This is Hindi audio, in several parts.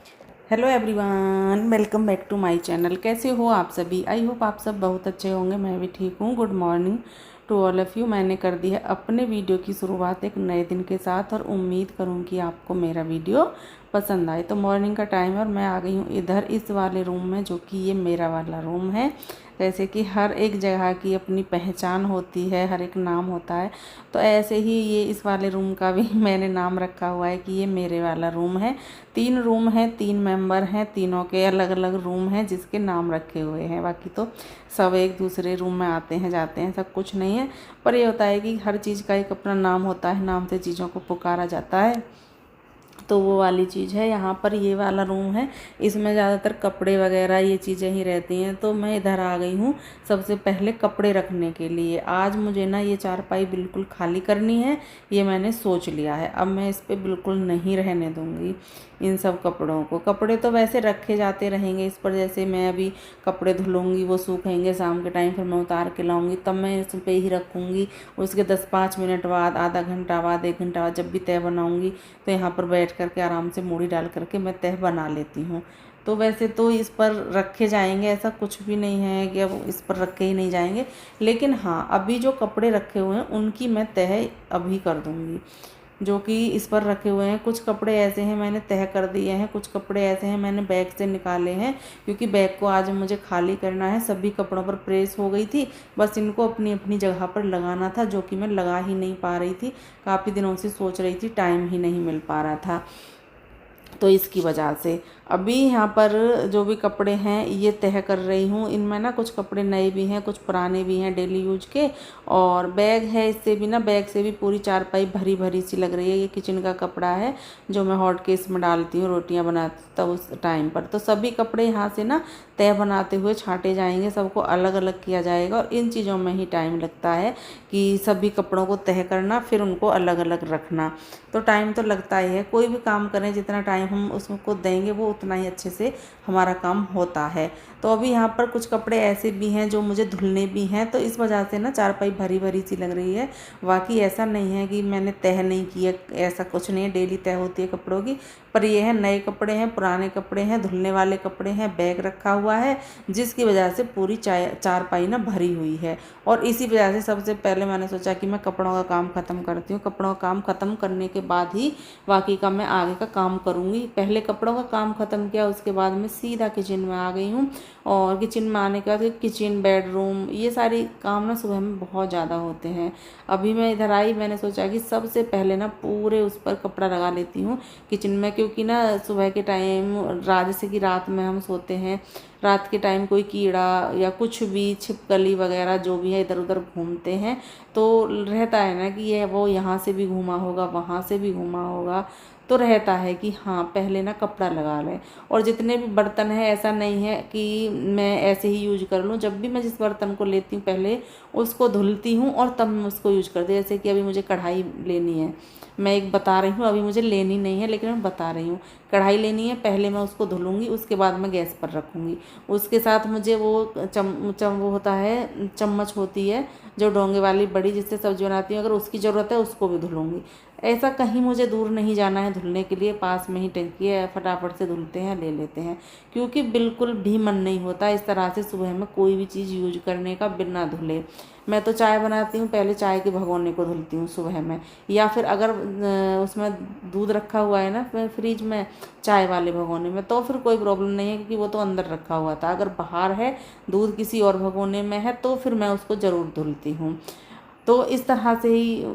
Hello everyone, welcome back to my channel. कैसे हो आप सभी? आई होप आप सब बहुत अच्छे होंगे। मैं भी ठीक हूँ। Good morning to all of you. मैंने कर दी है अपने वीडियो की शुरुआत एक नए दिन के साथ और उम्मीद करूँगी आपको मेरा वीडियो पसंद आए। तो मॉर्निंग का टाइम है और मैं आ गई हूँ इधर इस वाले रूम में, जो कि ये मेरा वाला रूम है। जैसे कि हर एक जगह की अपनी पहचान होती है, हर एक नाम होता है, तो ऐसे ही ये इस वाले रूम का भी मैंने नाम रखा हुआ है कि ये मेरे वाला रूम है। 3 रूम हैं, 3 मेंबर हैं, तीनों के अलग अलग रूम हैं जिसके नाम रखे हुए हैं। बाकी तो सब एक दूसरे रूम में आते हैं जाते हैं, सब कुछ नहीं है। पर ये होता है कि हर चीज़ का एक अपना नाम होता है, नाम से चीज़ों को पुकारा जाता है। तो वो वाली चीज़ है। यहाँ पर ये वाला रूम है, इसमें ज़्यादातर कपड़े वगैरह ये चीज़ें ही रहती हैं। तो मैं इधर आ गई हूँ सबसे पहले कपड़े रखने के लिए। आज मुझे ना ये चारपाई बिल्कुल खाली करनी है, ये मैंने सोच लिया है। अब मैं इस पर बिल्कुल नहीं रहने दूँगी इन सब कपड़ों को। कपड़े तो वैसे रखे जाते रहेंगे इस पर, जैसे मैं अभी कपड़े धुलूँगी, वो सूखेंगे शाम के टाइम, फिर मैं उतार के लाऊँगी, तब मैं इस पर ही रखूँगी। उसके 10-5 मिनट बाद, आधा घंटा बाद, 1 घंटा बाद जब भी तह बनाऊँगी तो यहाँ पर बैठ करके आराम से मूड़ी डाल करके मैं तह बना लेती हूँ। तो वैसे तो इस पर रखे जाएंगे, ऐसा कुछ भी नहीं है कि अब इस पर रखे ही नहीं जाएंगे। लेकिन हाँ, अभी जो कपड़े रखे हुए हैं उनकी मैं तह अभी कर दूँगी, जो कि इस पर रखे हुए हैं। कुछ कपड़े ऐसे हैं मैंने तह कर दिए हैं, कुछ कपड़े ऐसे हैं मैंने बैग से निकाले हैं, क्योंकि बैग को आज मुझे खाली करना है। सभी कपड़ों पर प्रेस हो गई थी, बस इनको अपनी अपनी जगह पर लगाना था, जो कि मैं लगा ही नहीं पा रही थी। काफ़ी दिनों से सोच रही थी, टाइम ही नहीं मिल पा रहा था, तो इसकी वजह से अभी यहाँ पर जो भी कपड़े हैं ये तह कर रही हूँ। इनमें ना कुछ कपड़े नए भी हैं, कुछ पुराने भी हैं डेली यूज के। और बैग है, इससे भी ना, बैग से भी पूरी चारपाई भरी भरी सी लग रही है। ये किचन का कपड़ा है जो मैं हॉट केस में डालती हूँ, रोटियाँ बनाती तब उस टाइम पर। तो सभी कपड़े यहाँ से ना तह बनाते हुए छांटे जाएंगे, सबको अलग अलग किया जाएगा। और इन चीज़ों में ही टाइम लगता है कि सभी कपड़ों को तह करना, फिर उनको अलग अलग रखना। तो टाइम तो लगता ही है। कोई भी काम करें, जितना टाइम हम उसको देंगे वो उतना ही अच्छे से हमारा काम होता है। तो अभी यहाँ पर कुछ कपड़े ऐसे भी हैं जो मुझे धुलने भी हैं, तो इस वजह से ना चारपाई भरी भरी सी लग रही है। बाकी ऐसा नहीं है कि मैंने तह नहीं की है, ऐसा कुछ नहीं है, डेली तह होती है कपड़ों की। पर ये है, नए कपड़े हैं, पुराने कपड़े हैं, धुलने वाले कपड़े हैं, बैग रखा हुआ है, जिसकी वजह से पूरी चारपाई ना भरी हुई है। और इसी वजह से सबसे पहले मैंने सोचा कि मैं कपड़ों का काम ख़त्म करती हूँ। कपड़ों का काम ख़त्म करने के बाद ही बाकी का मैं आगे का काम करूँगी। पहले कपड़ों का काम ख़त्म किया, उसके बाद मैं सीधा किचन में आ गई हूँ। और किचन में आने के बाद किचन, बेडरूम, ये सारी काम ना सुबह में बहुत ज़्यादा होते हैं। अभी मैं इधर आई, मैंने सोचा कि सबसे पहले ना पूरे उस पर कपड़ा लगा लेती हूँ किचन में, क्योंकि ना सुबह के टाइम, जैसे कि रात में हम सोते हैं, रात के टाइम कोई कीड़ा या कुछ भी छिपकली वगैरह जो भी है इधर उधर घूमते हैं, तो रहता है ना कि ये वो यहाँ से भी घूमा होगा, वहाँ से भी घूमा होगा। तो रहता है कि हाँ पहले ना कपड़ा लगा लें। और जितने भी बर्तन हैं, ऐसा नहीं है कि मैं ऐसे ही यूज कर लूँ। जब भी मैं जिस बर्तन को लेती हूँ पहले उसको धुलती हूँ और तब मैं उसको यूज करती हूँ। जैसे कि अभी मुझे कढ़ाई लेनी है, मैं एक बता रही हूँ, अभी मुझे लेनी नहीं है लेकिन मैं बता रही हूँ। कढ़ाई लेनी है, पहले मैं उसको धुलूँगी, उसके बाद मैं गैस पर रखूँगी। उसके साथ मुझे वो वो होता है, चम्मच होती है जो डोंगे वाली बड़ी, जिससे सब्जी बनाती हूँ, अगर उसकी ज़रूरत है उसको भी धुलूँगी। ऐसा कहीं मुझे दूर नहीं जाना है धुलने के लिए, पास में ही टंकी है, फटाफट से धुलते हैं, ले लेते हैं। क्योंकि बिल्कुल भी मन नहीं होता इस तरह से सुबह में कोई भी चीज़ यूज करने का बिना धुले। मैं तो चाय बनाती हूँ, पहले चाय के भगोने को धुलती हूँ सुबह में। या फिर अगर उसमें दूध रखा हुआ है ना फ्रिज में, चाय वाले भगोने में, तो फिर कोई प्रॉब्लम नहीं है, क्योंकि वो तो अंदर रखा हुआ था। अगर बाहर है, दूध किसी और भगोने में है, तो फिर मैं उसको ज़रूर धुलती हूँ। तो इस तरह से ही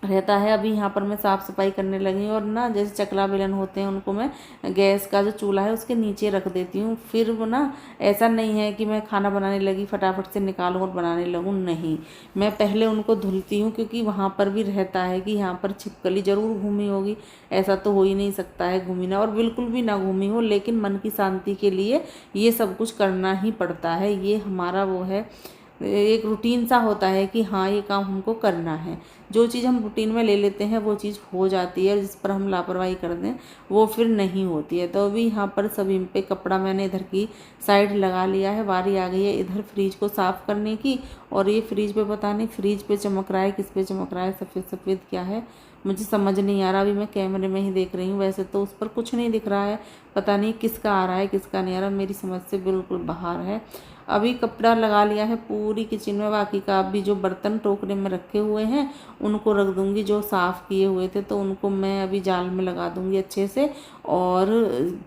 रहता है। अभी यहाँ पर मैं साफ़ सफाई करने लगी हूँ, और ना जैसे चकला बेलन होते हैं उनको मैं गैस का जो चूल्हा है उसके नीचे रख देती हूँ। फिर वो ना, ऐसा नहीं है कि मैं खाना बनाने लगी फटाफट से निकालूँ और बनाने लगूँ, नहीं, मैं पहले उनको धुलती हूँ। क्योंकि वहाँ पर भी रहता है कि यहाँ पर छिपकली ज़रूर घूमी होगी, ऐसा तो हो ही नहीं सकता है घूमी ना, और बिल्कुल भी ना घूमी हो, लेकिन मन की शांति के लिए ये सब कुछ करना ही पड़ता है। ये हमारा वो है, एक रूटीन सा होता है कि हाँ ये काम हमको करना है। जो चीज़ हम रूटीन में ले लेते हैं वो चीज़ हो जाती है, और जिस पर हम लापरवाही कर दें वो फिर नहीं होती है। तो अभी यहाँ पर सभी पे कपड़ा मैंने इधर की साइड लगा लिया है। बारी आ गई है इधर फ्रिज को साफ़ करने की। और ये फ्रिज पे पता नहीं, फ्रिज पे चमक रहा है, किस पे चमक रहा है, सफ़ेद सफ़ेद क्या है मुझे समझ नहीं आ रहा। अभी मैं कैमरे में ही देख रही हूँ, वैसे तो उस पर कुछ नहीं दिख रहा है, पता नहीं किसका आ रहा है किसका नहीं आ रहा, मेरी समझ से बिल्कुल बाहर है। अभी कपड़ा लगा लिया है पूरी किचन में, बाकी का अभी जो बर्तन टोकरे में रखे हुए हैं उनको रख दूंगी, जो साफ़ किए हुए थे तो उनको मैं अभी जाल में लगा दूंगी अच्छे से। और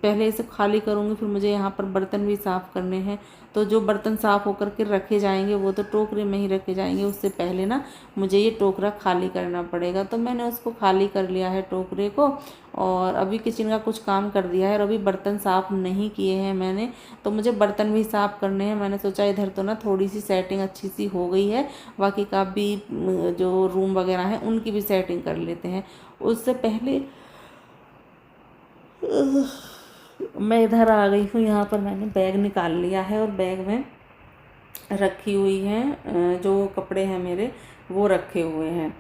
पहले इसे खाली करूंगी, फिर मुझे यहाँ पर बर्तन भी साफ़ करने हैं। तो जो बर्तन साफ़ होकर के रखे जाएंगे वो तो टोकरे में ही रखे जाएंगे, उससे पहले ना मुझे ये टोकरा खाली करना पड़ेगा। तो मैंने उसको खाली कर लिया है टोकरे को, और अभी किचन का कुछ काम कर दिया है। और अभी बर्तन साफ़ नहीं किए हैं मैंने, तो मुझे बर्तन भी साफ़ करने हैं। मैंने सोचा इधर तो ना थोड़ी सी सेटिंग अच्छी सी हो गई है, बाकी का भी जो रूम वगैरह हैं उनकी भी सेटिंग कर लेते हैं। उससे पहले मैं इधर आ गई हूँ, यहाँ पर मैंने बैग निकाल लिया है और बैग में रखी हुई हैं जो कपड़े हैं मेरे वो रखे हुए हैं।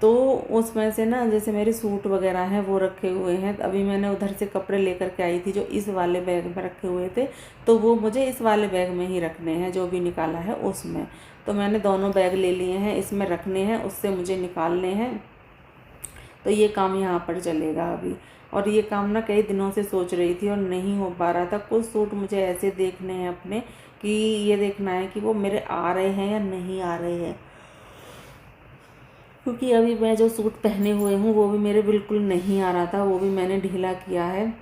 तो उसमें से ना जैसे मेरे सूट वगैरह हैं वो रखे हुए हैं। अभी मैंने उधर से कपड़े लेकर के आई थी जो इस वाले बैग में रखे हुए थे, तो वो मुझे इस वाले बैग में ही रखने हैं, जो भी निकाला है उसमें। तो मैंने दोनों बैग ले लिए हैं, इसमें रखने हैं, उससे मुझे निकालने हैं। तो ये काम यहाँ पर चलेगा अभी। और ये काम ना कई दिनों से सोच रही थी और नहीं हो पा रहा था। कुछ सूट मुझे ऐसे देखने हैं अपने कि ये देखना है कि वो मेरे आ रहे हैं या नहीं आ रहे हैं, क्योंकि अभी मैं जो सूट पहने हुए हूँ वो भी मेरे बिल्कुल नहीं आ रहा था, वो भी मैंने ढीला किया है।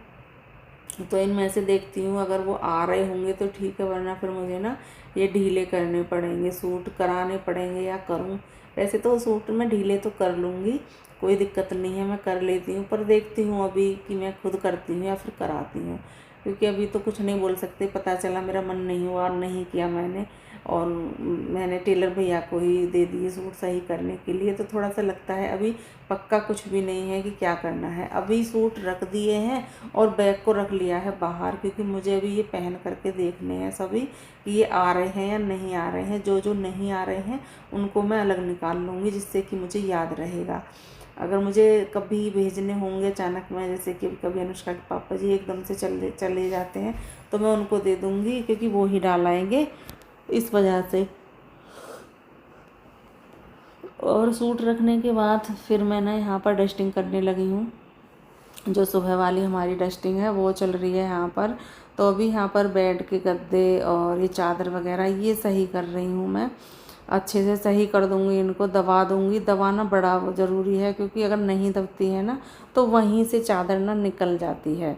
तो इनमें से देखती हूँ, अगर वो आ रहे होंगे तो ठीक है, वरना फिर मुझे ना ये ढीले करने पड़ेंगे, सूट कराने पड़ेंगे या करूँ। वैसे तो सूट मैं ढीले तो कर लूँगी, कोई दिक्कत नहीं है, मैं कर लेती हूँ, पर देखती हूँ अभी कि मैं खुद करती हूँ या फिर कराती हूँ, क्योंकि अभी तो कुछ नहीं बोल सकते। पता चला मेरा मन नहीं हुआ और नहीं किया मैंने, और मैंने टेलर भैया को ही दे दिए सूट सही करने के लिए। तो थोड़ा सा लगता है अभी पक्का कुछ भी नहीं है कि क्या करना है। अभी सूट रख दिए हैं और बैग को रख लिया है बाहर, क्योंकि मुझे अभी ये पहन करके देखने हैं सभी कि ये आ रहे हैं या नहीं आ रहे हैं। जो जो नहीं आ रहे हैं उनको मैं अलग निकाल लूँगी, जिससे कि मुझे याद रहेगा। अगर मुझे कभी भेजने होंगे अचानक में, जैसे कि कभी अनुष्का के पापा जी एकदम से चले जाते हैं, तो मैं उनको दे दूँगी, क्योंकि वो ही डाल आएंगे, इस वजह से। और सूट रखने के बाद फिर मैं ना यहाँ पर डस्टिंग करने लगी हूँ। जो सुबह वाली हमारी डस्टिंग है वो चल रही है यहाँ पर। तो अभी यहाँ पर बेड के गद्दे और ये चादर वगैरह ये सही कर रही हूँ मैं। अच्छे से सही कर दूँगी, इनको दबा दूँगी। दबाना बड़ा ज़रूरी है, क्योंकि अगर नहीं दबती है ना तो वहीं से चादर ना निकल जाती है,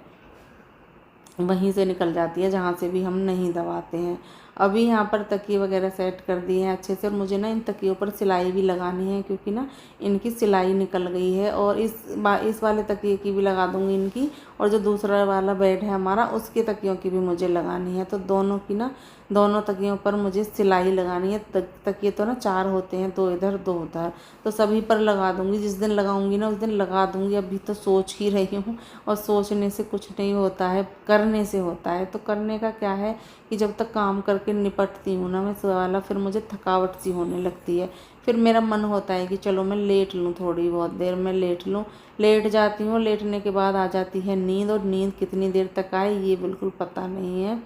वहीं से निकल जाती है जहाँ से भी हम नहीं दबाते हैं। अभी यहाँ पर तकिए वगैरह सेट कर दिए हैं अच्छे से, और मुझे ना इन तकियों पर सिलाई भी लगानी है, क्योंकि ना इनकी सिलाई निकल गई है। और इस वाले तकिए की भी लगा दूँगी इनकी, और जो दूसरा वाला बेड है हमारा उसके तकियों की भी मुझे लगानी है। तो दोनों की ना, दोनों तकियों पर मुझे सिलाई लगानी है। तकिए तो ना 4 होते हैं, 2 इधर 2 उधर, तो सभी पर लगा दूँगी। जिस दिन लगाऊँगी ना उस दिन लगा दूँगी। अभी तो सोच ही रही हूँ, और सोचने से कुछ नहीं होता है, करने से होता है। तो करने का क्या है कि जब तक काम करके निपटती हूँ ना मैं वाला, फिर मुझे थकावट सी होने लगती है। फिर मेरा मन होता है कि चलो मैं लेट लूँ, थोड़ी बहुत देर मैं लेट लूँ। लेट जाती हूँ, लेटने के बाद आ जाती है नींद, और नींद कितनी देर तक आए ये बिल्कुल पता नहीं है।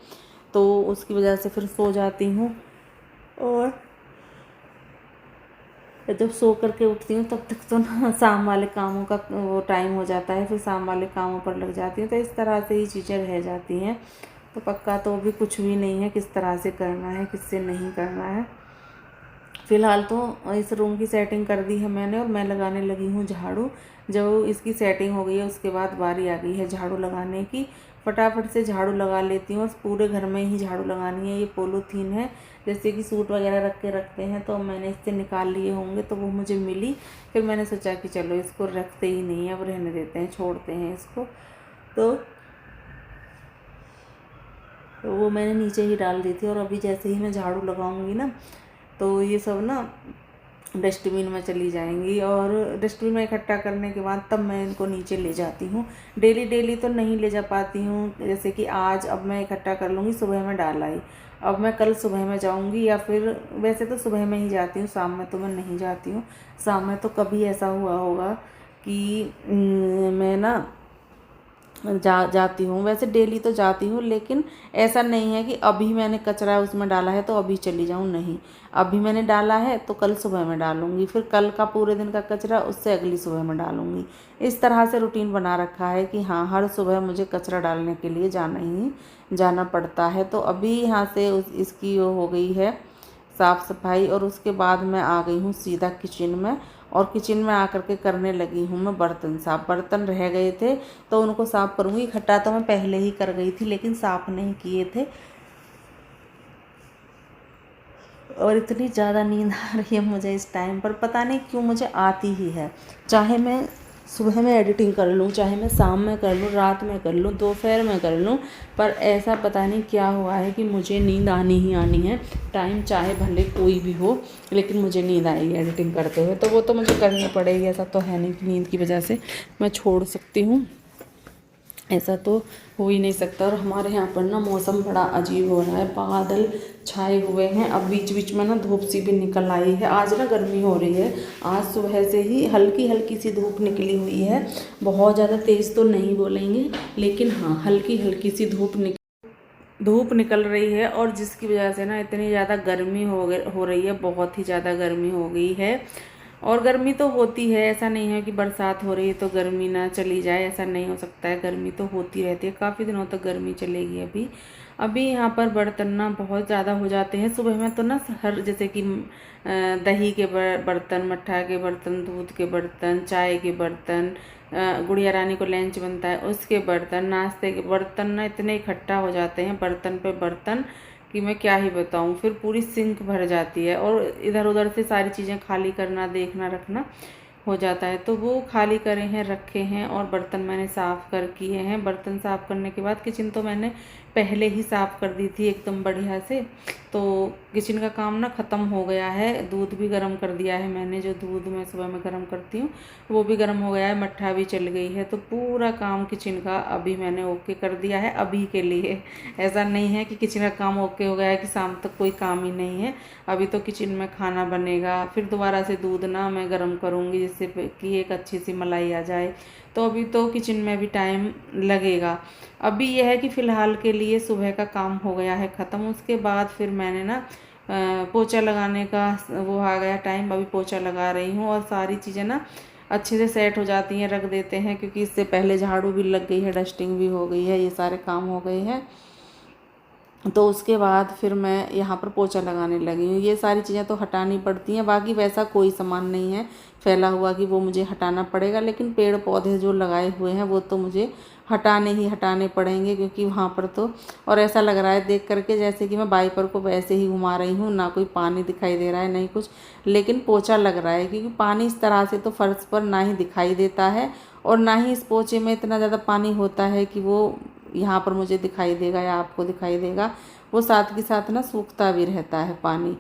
तो उसकी वजह से फिर सो जाती हूँ, और जब सो करके उठती हूँ तब तक तो ना शाम वाले कामों का वो टाइम हो जाता है, फिर शाम वाले कामों पर लग जाती हूँ। तो इस तरह से ही चीज़ें रह जाती हैं। तो पक्का तो अभी कुछ भी नहीं है किस तरह से करना है, किससे नहीं करना है। फ़िलहाल तो इस रूम की सेटिंग कर दी है मैंने, और मैं लगाने लगी हूँ झाड़ू। जब इसकी सेटिंग हो गई है उसके बाद बारी आ गई है झाड़ू लगाने की। फटाफट से झाड़ू लगा लेती हूँ, और पूरे घर में ही झाड़ू लगानी है। ये पॉलीथीन है, जैसे कि सूट वगैरह रख के रखते हैं, तो मैंने इससे निकाल लिए होंगे, तो वो मुझे मिली। फिर मैंने सोचा कि चलो इसको रखते ही नहीं है, अब रहने देते हैं, छोड़ते हैं इसको। तो वो मैंने नीचे ही डाल दी थी। और अभी जैसे ही मैं झाड़ू लगाऊंगी ना, तो ये सब ना डस्टबिन में चली जाएंगी, और डस्टबिन में इकट्ठा करने के बाद तब मैं इनको नीचे ले जाती हूँ। डेली डेली तो नहीं ले जा पाती हूँ, जैसे कि आज अब मैं इकट्ठा कर लूँगी, सुबह में डाल आई, अब मैं कल सुबह में जाऊँगी, या फिर वैसे तो सुबह में ही जाती हूँ, शाम में तो मैं नहीं जाती हूँ। शाम में तो कभी ऐसा हुआ होगा कि मैं ना जाती हूँ। वैसे डेली तो जाती हूँ, लेकिन ऐसा नहीं है कि अभी मैंने कचरा उसमें डाला है तो अभी चली जाऊँ, नहीं। अभी मैंने डाला है तो कल सुबह में डालूँगी, फिर कल का पूरे दिन का कचरा उससे अगली सुबह में डालूँगी। इस तरह से रूटीन बना रखा है कि हाँ, हर सुबह मुझे कचरा डालने के लिए जाना पड़ता है। तो अभी यहाँ से इसकी वो हो गई है साफ़ सफाई, और उसके बाद मैं आ गई हूँ सीधा किचन में। और किचन में आकर के करने लगी हूँ मैं बर्तन साफ़। बर्तन रह गए थे तो उनको साफ़ करूँगी। इकट्ठा तो मैं पहले ही कर गई थी, लेकिन साफ़ नहीं किए थे। और इतनी ज़्यादा नींद आ रही है मुझे इस टाइम पर, पता नहीं क्यों मुझे आती ही है। चाहे मैं सुबह में एडिटिंग कर लूँ, चाहे मैं शाम में कर लूँ, रात में कर लूँ, दोपहर में कर लूँ, पर ऐसा पता नहीं क्या हुआ है कि मुझे नींद आनी ही आनी है। टाइम चाहे भले कोई भी हो, लेकिन मुझे नींद आएगी एडिटिंग करते हुए। तो वो तो मुझे करनी पड़ेगी, ऐसा तो है नहीं कि नींद की वजह से मैं छोड़ सकती हूँ, ऐसा तो हो ही नहीं सकता। और हमारे यहाँ पर ना मौसम बड़ा अजीब हो रहा है, बादल छाए हुए हैं। अब बीच बीच में ना धूप सी भी निकल आई है। आज ना गर्मी हो रही है, आज सुबह से ही हल्की हल्की सी धूप निकली हुई है। बहुत ज़्यादा तेज़ तो नहीं बोलेंगे, लेकिन हाँ, हल्की हल्की सी धूप निकल रही है। और जिसकी वजह से ना इतनी ज़्यादा गर्मी हो रही है, बहुत ही ज़्यादा गर्मी हो गई है। और गर्मी तो होती है, ऐसा नहीं है कि बरसात हो रही है तो गर्मी ना चली जाए, ऐसा नहीं हो सकता है। गर्मी तो होती रहती है, काफ़ी दिनों तक गर्मी चलेगी। अभी यहाँ पर बर्तन ना बहुत ज़्यादा हो जाते हैं सुबह में। तो ना हर जैसे कि दही के बर्तन, मट्ठा के बर्तन, दूध के बर्तन, चाय के बर्तन, गुड़िया रानी को लंच बनता है उसके बर्तन, नाश्ते के बर्तन ना इतने इकट्ठा हो जाते हैं, बर्तन पे बर्तन, कि मैं क्या ही बताऊँ। फिर पूरी सिंक भर जाती है और इधर उधर से सारी चीज़ें खाली करना, देखना, रखना हो जाता है। तो वो खाली करे हैं, रखे हैं, और बर्तन मैंने साफ़ कर किए हैं। बर्तन साफ़ करने के बाद किचन तो मैंने पहले ही साफ़ कर दी थी एकदम बढ़िया से। तो किचन का काम ना ख़त्म हो गया है। दूध भी गर्म कर दिया है मैंने, जो दूध मैं सुबह में गर्म करती हूँ वो भी गर्म हो गया है, मट्ठा भी चल गई है। तो पूरा काम किचन का अभी मैंने ओके कर दिया है अभी के लिए। ऐसा नहीं है कि किचन का काम ओके हो गया है कि शाम तक कोई काम ही नहीं है। अभी तो किचन में खाना बनेगा, फिर दोबारा से दूध ना मैं गर्म करूँगी जिससे कि एक अच्छी सी मलाई आ जाए। तो अभी तो किचन में भी टाइम लगेगा। अभी यह है कि फ़िलहाल के लिए सुबह का काम हो गया है ख़त्म। उसके बाद फिर मैंने ना पोछा लगाने का वो आ गया टाइम, अभी पोछा लगा रही हूँ। और सारी चीज़ें ना अच्छे से सेट हो जाती हैं, रख देते हैं, क्योंकि इससे पहले झाड़ू भी लग गई है, डस्टिंग भी हो गई है, ये सारे काम हो गए हैं। तो उसके बाद फिर मैं यहाँ पर पोछा लगाने लगी हूँ। ये सारी चीज़ें तो हटानी पड़ती हैं, बाकी वैसा कोई सामान नहीं है फैला हुआ कि वो मुझे हटाना पड़ेगा। लेकिन पेड़ पौधे जो लगाए हुए हैं वो तो मुझे हटाने पड़ेंगे, क्योंकि वहाँ पर तो, और ऐसा लग रहा है देख करके जैसे कि मैं वाइपर को वैसे ही घुमा रही हूँ, ना कोई पानी दिखाई दे रहा है नहीं कुछ, लेकिन पोछा लग रहा है। क्योंकि पानी इस तरह से तो फर्श पर ना ही दिखाई देता है, और ना ही इस पोछे में इतना ज़्यादा पानी होता है कि वो यहाँ पर मुझे दिखाई देगा या आपको दिखाई देगा। वो साथ के साथ ना सूखता भी रहता है पानी।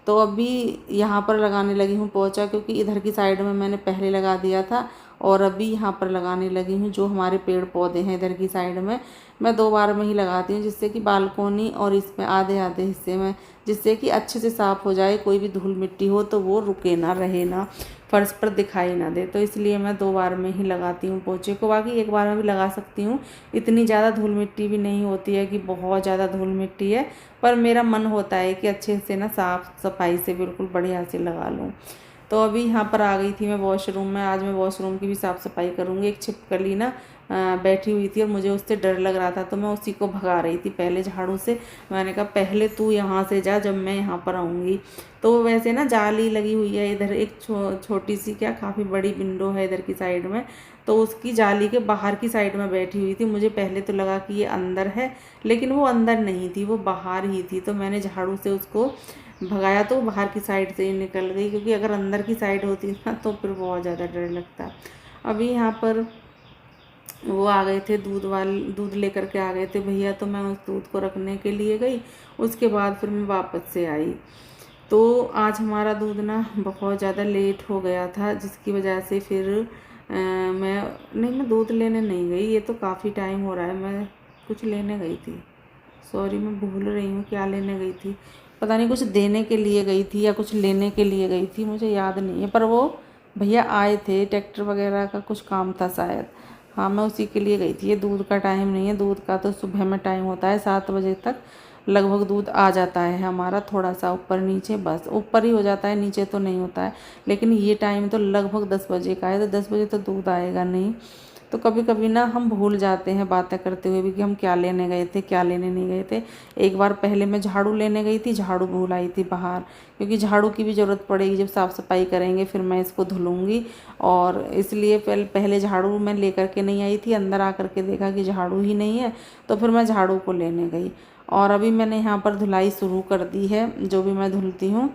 तो अभी यहाँ पर लगाने लगी हूँ पोछा, क्योंकि इधर की साइड में मैंने पहले लगा दिया था, और अभी यहाँ पर लगाने लगी हूँ। जो हमारे पेड़ पौधे हैं इधर की साइड में, मैं 2 बार में ही लगाती हूँ, जिससे कि बालकोनी और इसमें आधे आधे हिस्से में, जिससे कि अच्छे से साफ़ हो जाए। कोई भी धूल मिट्टी हो तो वो रुके ना, रहे ना, फर्श पर दिखाई ना दे। तो इसलिए मैं 2 बार में ही लगाती हूँ पोछे को। बाकी 1 बार में भी लगा सकती हूँ, इतनी ज़्यादा धूल मिट्टी भी नहीं होती है कि बहुत ज़्यादा धूल मिट्टी है। पर मेरा मन होता है कि अच्छे से ना साफ़ सफाई से बिल्कुल बढ़िया से लगा लूँ। तो अभी यहाँ पर आ गई थी मैं वॉशरूम में। आज मैं वॉशरूम की भी साफ़ सफाई करूँगी। एक छिपकली ना बैठी हुई थी और मुझे उससे डर लग रहा था, तो मैं उसी को भगा रही थी पहले झाड़ू से। मैंने कहा पहले तू यहाँ से जा, जब मैं यहाँ पर आऊँगी। तो वैसे ना जाली लगी हुई है इधर, एक छोटी सी क्या काफ़ी बड़ी विंडो है इधर की साइड में, तो उसकी जाली के बाहर की साइड में बैठी हुई थी। मुझे पहले तो लगा कि ये अंदर है, लेकिन वो अंदर नहीं थी, वो बाहर ही थी। तो मैंने झाड़ू से उसको भगाया तो बाहर की साइड से ही निकल गई, क्योंकि अगर अंदर की साइड होती ना तो फिर बहुत ज़्यादा डर लगता। अभी यहाँ पर वो आ गए थे दूध लेकर के आ गए थे भैया, तो मैं उस दूध को रखने के लिए गई। उसके बाद फिर मैं वापस से आई। तो आज हमारा दूध ना बहुत ज़्यादा लेट हो गया था, जिसकी वजह से फिर मैं दूध लेने नहीं गई। ये तो काफ़ी टाइम हो रहा है, मैं कुछ लेने गई थी, सॉरी मैं भूल रही हूँ क्या लेने गई थी। पता नहीं कुछ देने के लिए गई थी या कुछ लेने के लिए गई थी, मुझे याद नहीं है। पर वो भैया आए थे, ट्रैक्टर वगैरह का कुछ काम था शायद। हाँ, मैं उसी के लिए गई थी। ये दूध का टाइम नहीं है, दूध का तो सुबह में टाइम होता है 7 बजे तक लगभग दूध आ जाता है हमारा, थोड़ा सा ऊपर नीचे, बस ऊपर ही हो जाता है, नीचे तो नहीं होता है। लेकिन ये टाइम तो लगभग 10 बजे का है, तो 10 बजे तो दूध आएगा नहीं। तो कभी कभी ना हम भूल जाते हैं बातें करते हुए भी कि हम क्या लेने गए थे, क्या लेने नहीं गए थे। एक बार पहले मैं झाड़ू लेने गई थी, झाड़ू भूल आई थी बाहर, क्योंकि झाड़ू की भी ज़रूरत पड़ेगी, जब साफ़ सफाई करेंगे फिर मैं इसको धुलूँगी। और इसलिए पहले झाड़ू मैं लेकर के नहीं आई थी, अंदर आकर के देखा कि झाड़ू ही नहीं है, तो फिर मैं झाड़ू को लेने गई। और अभी मैंने यहाँ पर धुलाई शुरू कर दी है, जो भी मैं धुलती हूँ।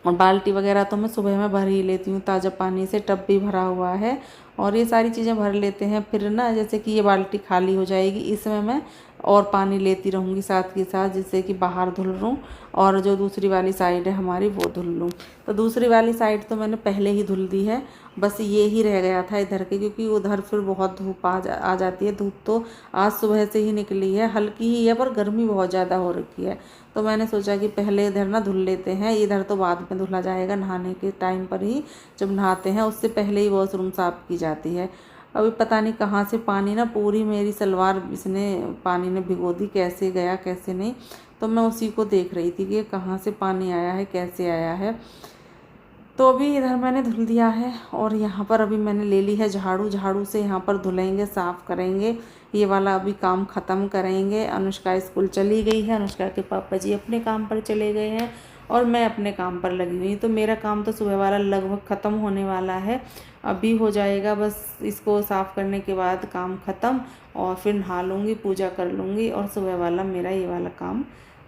और बाल्टी वगैरह तो मैं सुबह में भर ही लेती हूँ ताज़ा पानी से, टब भी भरा हुआ है और ये सारी चीज़ें भर लेते हैं। फिर ना जैसे कि ये बाल्टी खाली हो जाएगी, इसमें मैं और पानी लेती रहूँगी साथ के साथ, जिससे कि बाहर धुल लूँ और जो दूसरी वाली साइड है हमारी वो धुल लूँ। तो दूसरी वाली साइड तो मैंने पहले ही धुल दी है, बस ये ही रह गया था इधर के, क्योंकि उधर फिर बहुत धूप आ जाती है। धूप तो आज सुबह से ही निकली है, हल्की ही है पर गर्मी बहुत ज़्यादा हो रखी है। तो मैंने सोचा कि पहले इधर ना धुल लेते हैं, इधर तो बाद में धुला जाएगा नहाने के टाइम पर ही, जब नहाते हैं उससे पहले ही वॉशरूम साफ़ की जाती है। अभी पता नहीं कहाँ से पानी ना पूरी मेरी सलवार इसने पानी ने भिगो दी, कैसे गया कैसे नहीं। तो मैं उसी को देख रही थी कि कहाँ से पानी आया है, कैसे आया है। तो अभी इधर मैंने धुल दिया है और यहाँ पर अभी मैंने ले ली है झाड़ू, झाड़ू से यहाँ पर धुलेंगे, साफ़ करेंगे। ये वाला अभी काम ख़त्म करेंगे। अनुष्का स्कूल चली गई है, अनुष्का के पापा जी अपने काम पर चले गए हैं और मैं अपने काम पर लगी हुई। तो मेरा काम तो सुबह वाला लगभग ख़त्म होने वाला है, अभी हो जाएगा। बस इसको साफ़ करने के बाद काम ख़त्म और फिर नहा लूँगी, पूजा कर लूँगी और सुबह वाला मेरा ये वाला काम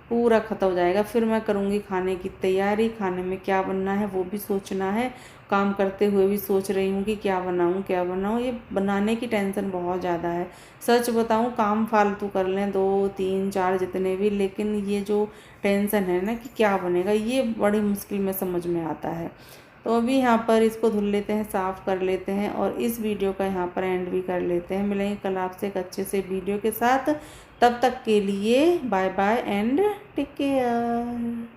पूरा ख़त्म हो जाएगा। फिर मैं करूँगी खाने की तैयारी, खाने में क्या बनना है वो भी सोचना है। काम करते हुए भी सोच रही हूँ कि क्या बनाऊँ क्या बनाऊँ। ये बनाने की टेंशन बहुत ज़्यादा है, सच बताऊँ। काम फालतू कर लें 2 3 4 जितने भी, लेकिन ये जो टेंशन है ना कि क्या बनेगा, ये बड़ी मुश्किल में समझ में आता है। तो अभी यहाँ पर इसको धुल लेते हैं, साफ़ कर लेते हैं और इस वीडियो का यहाँ पर एंड भी कर लेते हैं। मिलेंगे कल आपसे एक अच्छे से वीडियो के साथ, तब तक के लिए bye bye and take care.